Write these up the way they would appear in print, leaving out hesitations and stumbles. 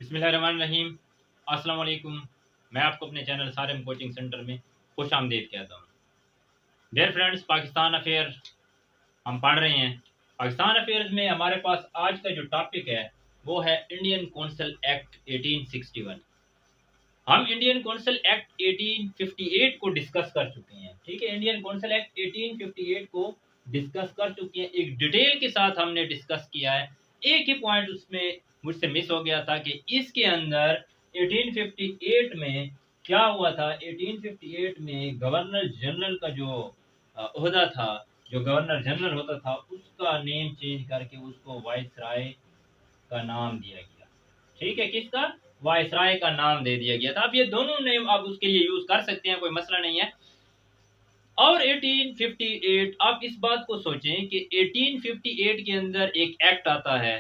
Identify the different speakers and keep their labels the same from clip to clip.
Speaker 1: बिस्मिल्लाहिर्रहमानिर्रहीम। अस्सलाम वालेकुम। मैं आपको अपने चैनल सारिम कोचिंग सेंटर में खुश आमदीद कहता हूँ। डियर फ्रेंड्स, पाकिस्तान अफेयर हम पढ़ रहे हैं। पाकिस्तान अफेयर्स में हमारे पास आज का जो टॉपिक है वो है इंडियन कौंसल एक्ट 1861। हम इंडियन कौंसल एक्ट 1858 को डिस्कस कर चुके हैं। ठीक है, इंडियन कौंसल एक्ट 1858 को डिस्कस कर चुके हैं, एक डिटेल के साथ हमने डिस्कस किया है। एक ही पॉइंट उसमें मुझसे मिस हो गया था कि इसके अंदर 1858 में क्या हुआ था। 1858 में गवर्नर जनरल का जो ओहदा था, जो गवर्नर जनरल होता था, उसका नेम चेंज करके उसको वाइसराय का नाम दिया गया। ठीक है, किसका? वायसराय का नाम दे दिया गया था। अब ये दोनों नेम आप उसके लिए यूज कर सकते हैं, कोई मसला नहीं है। और 1858, आप इस बात को सोचें कि 1858 के अंदर एक एक्ट आता है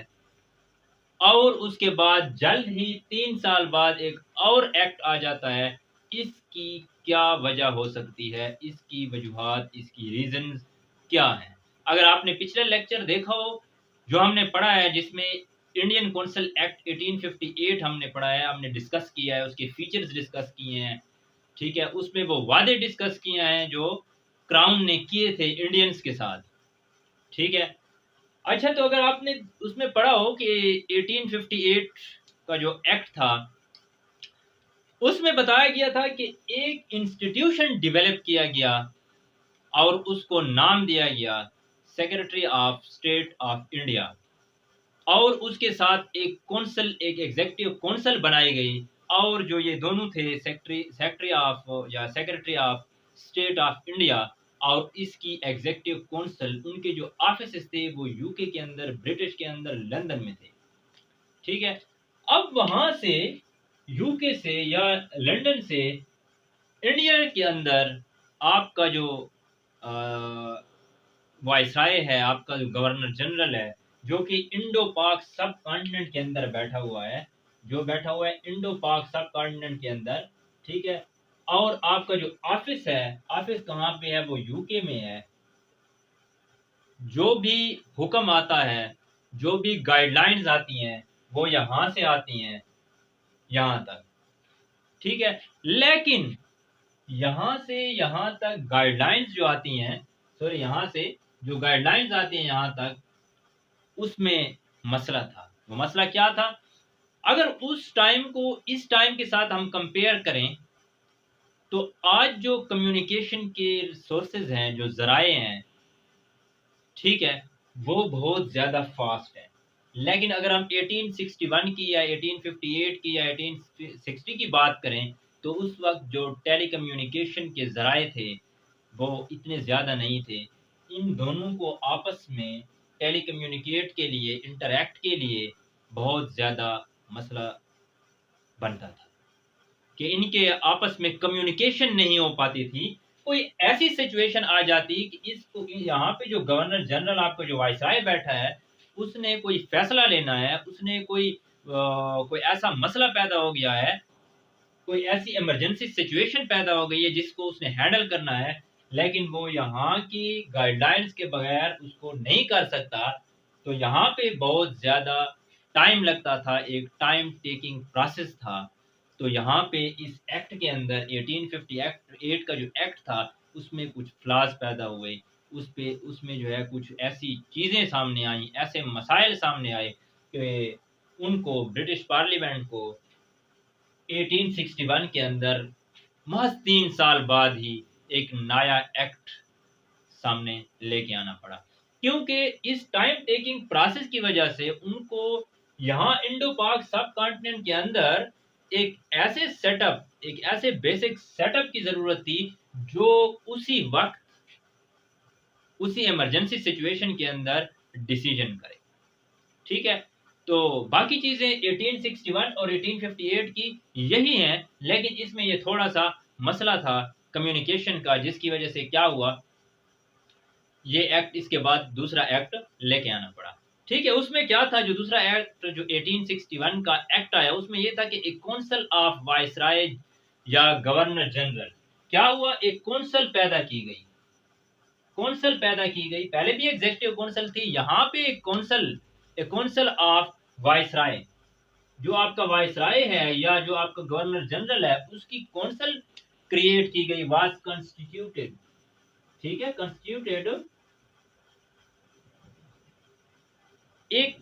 Speaker 1: और उसके बाद जल्द ही 3 साल बाद एक और एक्ट आ जाता है। इसकी क्या वजह हो सकती है? इसकी वजूहात, इसकी रीजंस क्या है? अगर आपने पिछला लेक्चर देखा हो जो हमने पढ़ा है, जिसमें इंडियन कौंसल एक्ट 1858 हमने पढ़ा है, हमने डिस्कस किया है, उसके फीचर्स डिस्कस किए हैं। ठीक है, उसमें वो वादे डिस्कस किए हैं जो क्राउन ने किए थे इंडियंस के साथ। ठीक है, अच्छा, तो अगर आपने उसमें पढ़ा हो कि 1858 का जो एक्ट था उसमें बताया गया था कि एक इंस्टीट्यूशन डेवलप किया गया और उसको नाम दिया गया secretary of state of India, और उसके साथ एक कौंसल, एक एग्जीक्यूटिव कौंसल बनाई गई। और जो ये दोनों थे, सेक्रेटरी ऑफ या secretary of state of India और इसकी एग्जीक्यूटिव कौंसल, उनके जो ऑफिस थे वो यूके के अंदर, ब्रिटिश के अंदर, लंदन में थे। ठीक है, अब वहां से, यूके से या लंदन से इंडिया के अंदर आपका जो वायसराय है, आपका जो गवर्नर जनरल है, जो कि इंडो पाक सब कॉन्टिनेंट के अंदर बैठा हुआ है, जो बैठा हुआ है इंडो पाक सब कॉन्टिनेंट के अंदर। ठीक है, और आपका जो ऑफिस है, ऑफिस कहाँ पे है? वो यूके में है। जो भी हुक्म आता है, जो भी गाइडलाइंस आती हैं, वो यहाँ से आती हैं यहाँ तक। ठीक है, लेकिन यहाँ से यहाँ तक गाइडलाइंस जो आती हैं, सॉरी, यहाँ से जो गाइडलाइंस आती हैं यहाँ तक, उसमें मसला था। वो मसला क्या था? अगर उस टाइम को इस टाइम के साथ हम कंपेयर करें तो आज जो कम्युनिकेशन के सोर्सेज हैं, जो जराए हैं, ठीक है, वो बहुत ज़्यादा फास्ट है। लेकिन अगर हम 1861 की या 1858 की या 1860 की बात करें तो उस वक्त जो टेलीकम्युनिकेशन के ज़राए थे वो इतने ज़्यादा नहीं थे। इन दोनों को आपस में टेलीकम्युनिकेट के लिए, इंटरैक्ट के लिए बहुत ज़्यादा मसला बनता था कि इनके आपस में कम्युनिकेशन नहीं हो पाती थी। कोई ऐसी सिचुएशन आ जाती कि इसको, यहाँ पे जो गवर्नर जनरल, आपका जो वायसराय बैठा है, उसने कोई फैसला लेना है, उसने कोई ऐसा मसला पैदा हो गया है, कोई ऐसी इमरजेंसी सिचुएशन पैदा हो गई है जिसको उसने हैंडल करना है, लेकिन वो यहाँ की गाइडलाइंस के बगैर उसको नहीं कर सकता। तो यहाँ पे बहुत ज़्यादा टाइम लगता था, एक टाइम टेकिंग प्रोसेस था। तो यहाँ पे इस एक्ट के अंदर 1858 का जो एक्ट था उसमें कुछ फ्लाज पैदा हुए। उसमें जो है कुछ ऐसी चीज़ें सामने आई, ऐसे मसाइल सामने आए कि उनको ब्रिटिश पार्लियामेंट को 1861 के अंदर महज 3 साल बाद ही एक नया एक्ट सामने लेके आना पड़ा, क्योंकि इस टाइम टेकिंग प्रोसेस की वजह से उनको यहाँ इंडो पाक सब कॉन्टिनेंट के अंदर एक ऐसे सेटअप, एक ऐसे बेसिक सेटअप की जरूरत थी जो उसी वक्त, उसी इमरजेंसी सिचुएशन के अंदर डिसीजन करे। ठीक है, तो बाकी चीजें 1861 और 1858 की यही हैं, लेकिन इसमें ये थोड़ा सा मसला था कम्युनिकेशन का, जिसकी वजह से क्या हुआ, ये एक्ट, इसके बाद दूसरा एक्ट लेके आना पड़ा। ठीक है, उसमें क्या था? जो दूसरा एक्ट जो 1861 का एक्ट आया, उसमें यह था कि एक काउंसिल ऑफ वायसराय या गवर्नर जनरल, क्या हुआ, एक काउंसिल पैदा की गई। काउंसिल पैदा की गई, पहले भी एग्जीक्यूटिव काउंसिल थी, यहाँ पे एक काउंसिल ऑफ वायसराय, जो आपका वायसराय है या जो आपका गवर्नर जनरल है उसकी कौंसल क्रिएट की गई, वाज कॉन्स्टिट्यूटेड, ठीक है, कॉन्स्टिट्यूटेड, एक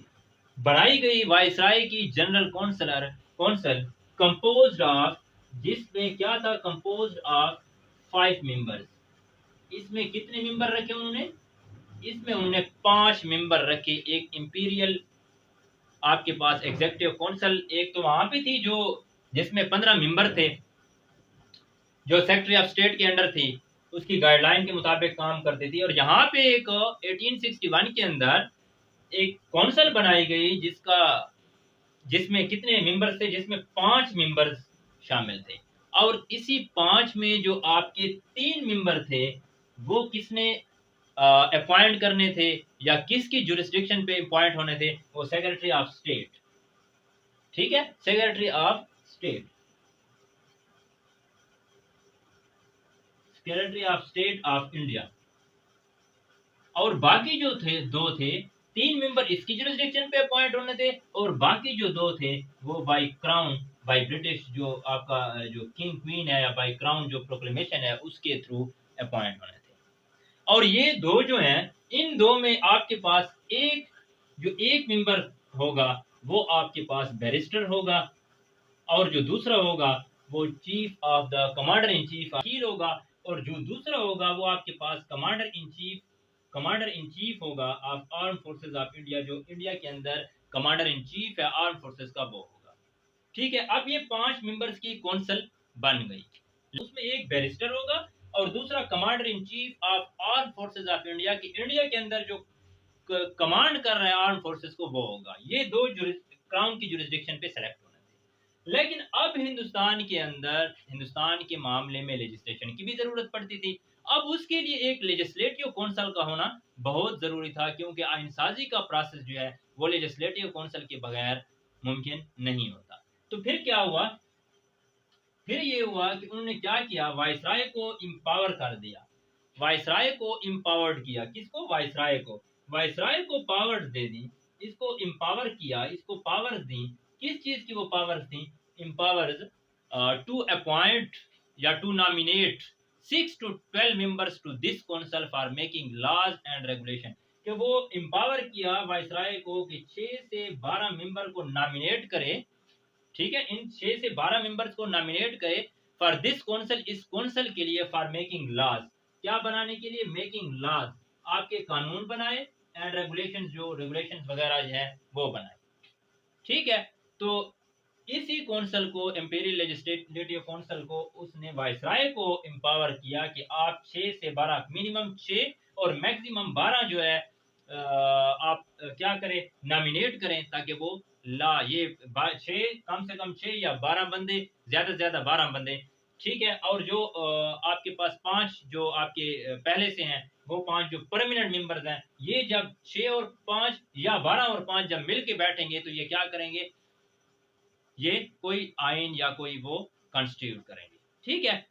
Speaker 1: बनाई गई वायसराय की जनरल कौंसल कंपोज्ड ऑफ, जिसमें क्या था, कंपोज्ड ऑफ 5 मेंबर्स। इसमें कितने मेंबर रखे उन्होंने, इसमें उन्होंने 5 मेंबर रखे। एक इंपीरियल आपके पास एग्जीक्यूटिव काउंसिल एक तो वहां पे थी जो जिसमें 15 मेंबर थे, जो सेक्रेटरी ऑफ स्टेट के अंडर थी, उसकी गाइडलाइन के मुताबिक काम करती थी। और यहाँ पे एक 1861 के अंदर एक काउंसिल बनाई गई जिसमें कितने मेंबर्स थे, जिसमें 5 मेंबर्स शामिल थे। और इसी 5 में जो आपके 3 मेंबर थे वो किसने अपॉइंट करने थे या किसकी जुरिस्डिक्शन पे अपॉइंट होने थे, वो सेक्रेटरी ऑफ स्टेट, ठीक है, secretary of state, secretary of state of India. और बाकी जो थे 2 थे, 3 मेंबर इसकी जुरिस्डिक्शन पे अपॉइंट होने थे और बाकी जो 2 थे वो बाय क्राउन, बाय ब्रिटिश जो आपका जो किंग क्वीन है या बाय क्राउन जो प्रोक्लेमेशन है उसके थ्रू अपॉइंट होने थे। और ये 2 जो हैं, इन 2 में आपके पास एक मेंबर होगा वो आपके पास बैरिस्टर होगा, और जो दूसरा होगा वो chief of the commander in chief होगा, और जो दूसरा होगा वो आपके पास कमांडर इन चीफ होगा of arm forces of India, जो इंडिया के अंदर कमांडर इन चीफ है आर्म फोर्सेस का, वो होगा। ठीक है, अब ये 5 मेंबर्स की कौंसिल बन गई, उसमें एक बैरिस्टर होगा और दूसरा commander in chief of arm forces of India की इंडिया के अंदर जो कमांड कर रहा है आर्म फोर्सेस को, वो होगा। ये 2 क्राउन की जुरिस्डिक्शन पे सेलेक्ट होने थे। लेकिन अब हिंदुस्तान के मामले में लेजिस्लेशन की भी जरूरत पड़ती थी। अब उसके लिए एक लेजिस्लेटिव काउंसिल का होना बहुत जरूरी था, क्योंकि आइनसाजी का प्रोसेस जो है वो लेजिस्लेटिव काउंसिल के बगैर मुमकिन नहीं होता। तो फिर क्या हुआ, फिर ये हुआ कि उन्होंने क्या किया, वायसराय को इंपावर कर दिया, वायसराय को इंपावर्ड किया। किसको, वायसराय को पावर्स दे दी, इसको इंपावर किया, इसको पावर्स दी। किस चीज की वो पावर्स थी, इंपावर्स टू अपॉइंट या to nominate 6 to 12 members to this council for making laws and regulation. कि वो इंपावर किया वायसराय को कि 6 से 12 मेंबर को नॉमिनेट करे, ठीक है, इन 6 से 12 मेंबर्स को नॉमिनेट करे फॉर दिस काउंसिल, इस काउंसिल के लिए, फॉर मेकिंग लॉज, क्या बनाने के लिए, मेकिंग लॉज, आपके कानून बनाए, एंड रेगुलेशन, जो रेगुलेशन वगैरह है वो बनाए। ठीक है, तो इसी काउंसिल को, इंपीरियल लेजिस्लेटिव काउंसिल को, उसने वायसराय को एम्पावर किया कि आप 6 से 12, मिनिमम 6 और मैक्सिमम 12 जो है आप क्या करें, नॉमिनेट करें, ताकि वो ला ये 6, कम से कम 6 या 12 बंदे, ज्यादा से ज्यादा 12 बंदे, ठीक है। और जो आपके पास 5 जो आपके पहले से हैं, वो 5 जो परमानेंट मेंबर्स हैं, ये जब 6 और 5 या 12 और 5 जब मिल के बैठेंगे तो ये क्या करेंगे, ये कोई आइन या कोई वो कॉन्स्टिट्यूट करेंगे। ठीक है,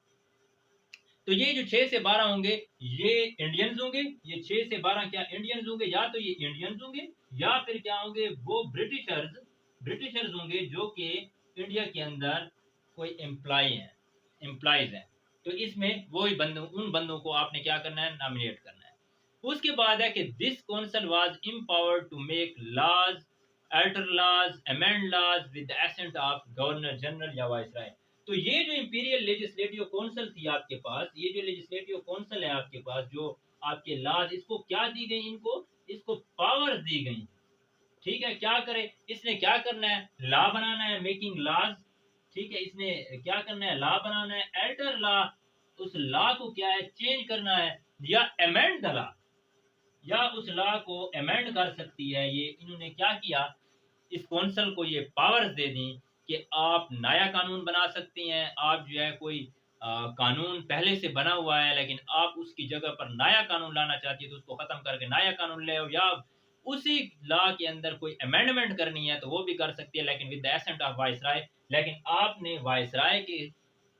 Speaker 1: तो ये जो 6 से 12 होंगे ये इंडियंस होंगे, ये 6 से 12 क्या इंडियंस होंगे, या तो ये इंडियंस होंगे या फिर क्या होंगे, वो ब्रिटिशर्स होंगे जो कि इंडिया के अंदर कोई एम्प्लॉइज हैं। तो इसमें वही उन बंदों को आपने क्या करना है, नॉमिनेट करना है। उसके बाद है कि this council was empowered to make laws, alter laws, amend laws with the assent of governor general या वाइसराय। तो ये जो इंपीरियल लेजिस्लेटिव काउंसिल थी आपके पास, ये जो लेजिस्लेटिव काउंसिल है आपके पास, जो आपके लॉज, इसको क्या दी गई, इसको पावर्स दी गई। ठीक है, क्या करे, इसने क्या करना है, लॉ बनाना है, मेकिंग लॉज। ठीक है, इसने क्या करना है, लॉ बनाना है, अल्टर लॉ, उस लॉ को क्या है, चेंज करना है, या अमेंड द लॉ, या उस लॉ को अमेंड कर सकती है। ये इन्होंने क्या किया, इस कौंसल को ये पावर्स दे दी कि आप नया कानून बना सकती हैं। आप जो है कोई कानून पहले से बना हुआ है लेकिन आप उसकी जगह पर नया कानून लाना चाहती है तो उसको खत्म करके नया कानून ले आओ, या उसी लॉ के अंदर कोई अमेंडमेंट करनी है तो वो भी कर सकती है, लेकिन with the assent of viceroy. लेकिन आपने वाइसराय की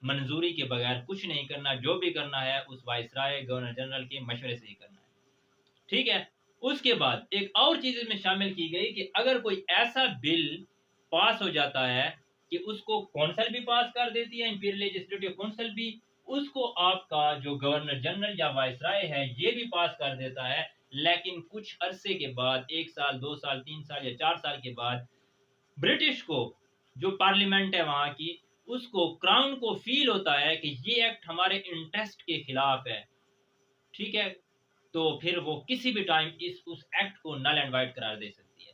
Speaker 1: मंजूरी के बगैर कुछ नहीं करना, जो भी करना है उस वाइसराय गवर्नर जनरल के मशवरे से ही करना है। ठीक है, उसके बाद एक और चीज इसमें शामिल की गई कि अगर कोई ऐसा बिल पास हो जाता है कि उसको कौंसिल भी पास कर देती है, इंपीरियल लेजिस्लेटिव काउंसिल भी, उसको आपका जो गवर्नर जनरल या वायसराय है ये भी पास कर देता है। लेकिन कुछ अरसे के बाद, 1 साल 2 साल 3 साल या 4 साल के बाद, ब्रिटिश को जो पार्लियामेंट है वहां की, उसको क्राउन को फील होता है कि ये एक्ट हमारे इंटरेस्ट के खिलाफ है, ठीक है, तो फिर वो किसी भी टाइम इस उस एक्ट को नल एंड वाइड करार दे सकती है,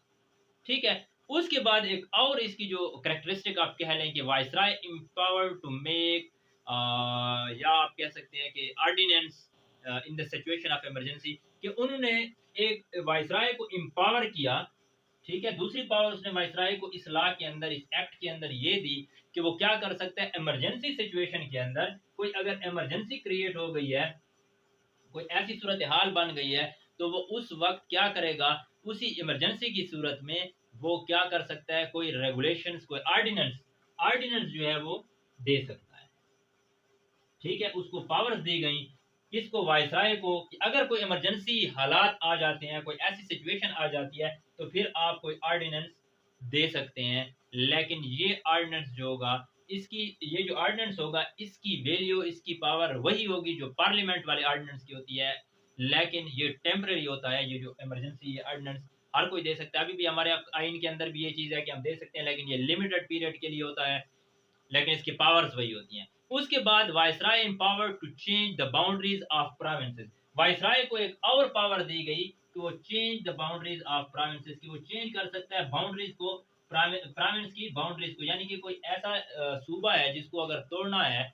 Speaker 1: ठीक है। उसके बाद एक और इसकी जो करेक्टरिस्टिक आप कह लें कि वायसराय एम्पावर्ड टू मेक, या आप कह सकते हैं कि ordinance in the situation of emergency, कि उन्होंने एक वायसराय को एम्पावर किया, ठीक है। दूसरी पावर उसने वायसराय को इस लॉ के अंदर, इस एक्ट के अंदर ये दी कि वो क्या कर सकता है, इमरजेंसी सिचुएशन के अंदर कोई अगर इमरजेंसी क्रिएट हो गई है, कोई ऐसी सूरत हाल बन गई है, तो वो उस वक्त क्या करेगा, उसी इमरजेंसी की सूरत में वो क्या कर सकता है, कोई रेगुलेशंस, कोई ऑर्डिनेंस, ऑर्डिनेंस जो है वो दे सकता है, ठीक है। उसको पावर्स दी गई किसको, वायसराय को, कि अगर कोई इमरजेंसी हालात आ जाते हैं, कोई ऐसी सिचुएशन आ जाती है, तो फिर आप कोई ऑर्डिनेंस दे सकते हैं। लेकिन ये ऑर्डिनेंस जो होगा, इसकी ये जो ऑर्डिनेंस होगा, इसकी वैल्यू, इसकी पावर वही होगी जो पार्लियामेंट वाले ऑर्डिनेंस की होती है। लेकिन ये टेम्परेरी होता है, ये जो इमरजेंसी ऑर्डिनेंस हर कोई दे सकता है। अभी भी हमारे आइन के अंदर भी ये चीज़ है कि हम दे सकते हैं, लेकिन ये लिमिटेड पीरियड के लिए होता है, लेकिन इसकी पावर्स वही होती हैं। उसके बाद viceroy empowered to change the boundaries of provinces, viceroy को एक और पावर दी गई कि वो change the boundaries of provinces, की वो चेंज कर सकता है बाउंड्रीज को, प्रोविंस की बाउंड्रीज को, यानी कि कोई ऐसा सूबा है जिसको अगर तोड़ना है,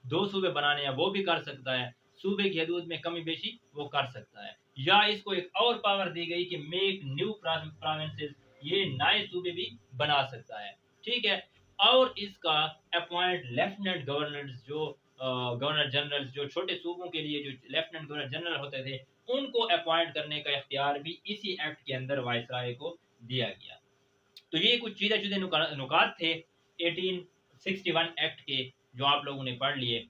Speaker 1: 2 सूबे बनाने हैं, वो भी कर सकता है, सूबे की हदूद में कमी बेशी वो कर सकता है। या इसको एक और पावर दी गई कि मेक न्यू प्रोविंसेस, ये नए सूबे भी बना सकता है, ठीक है। और इसका अपॉइंट लेफ्टिनेंट गवर्नर्स, जो गवर्नर जनरल, जो छोटे सूबों के लिए जो लेफ्टिनेंट गवर्नर जनरल होते थे, उनको अपॉइंट करने का इख्तियार भी इसी एक्ट के अंदर वायसराय को दिया गया। तो ये कुछ चीज़े चीज़े नुकात थे 1861 एक्ट के, जो आप लोगों ने पढ़ लिए।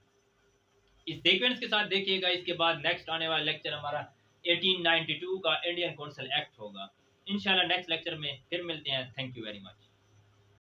Speaker 1: इस सीक्वेंस के साथ देखिएगा, इसके बाद नेक्स्ट आने वाला लेक्चर हमारा 1892 का इंडियन काउंसिल एक्ट होगा। इंशाल्लाह नेक्स्ट लेक्चर में फिर मिलते हैं। Thank you very much.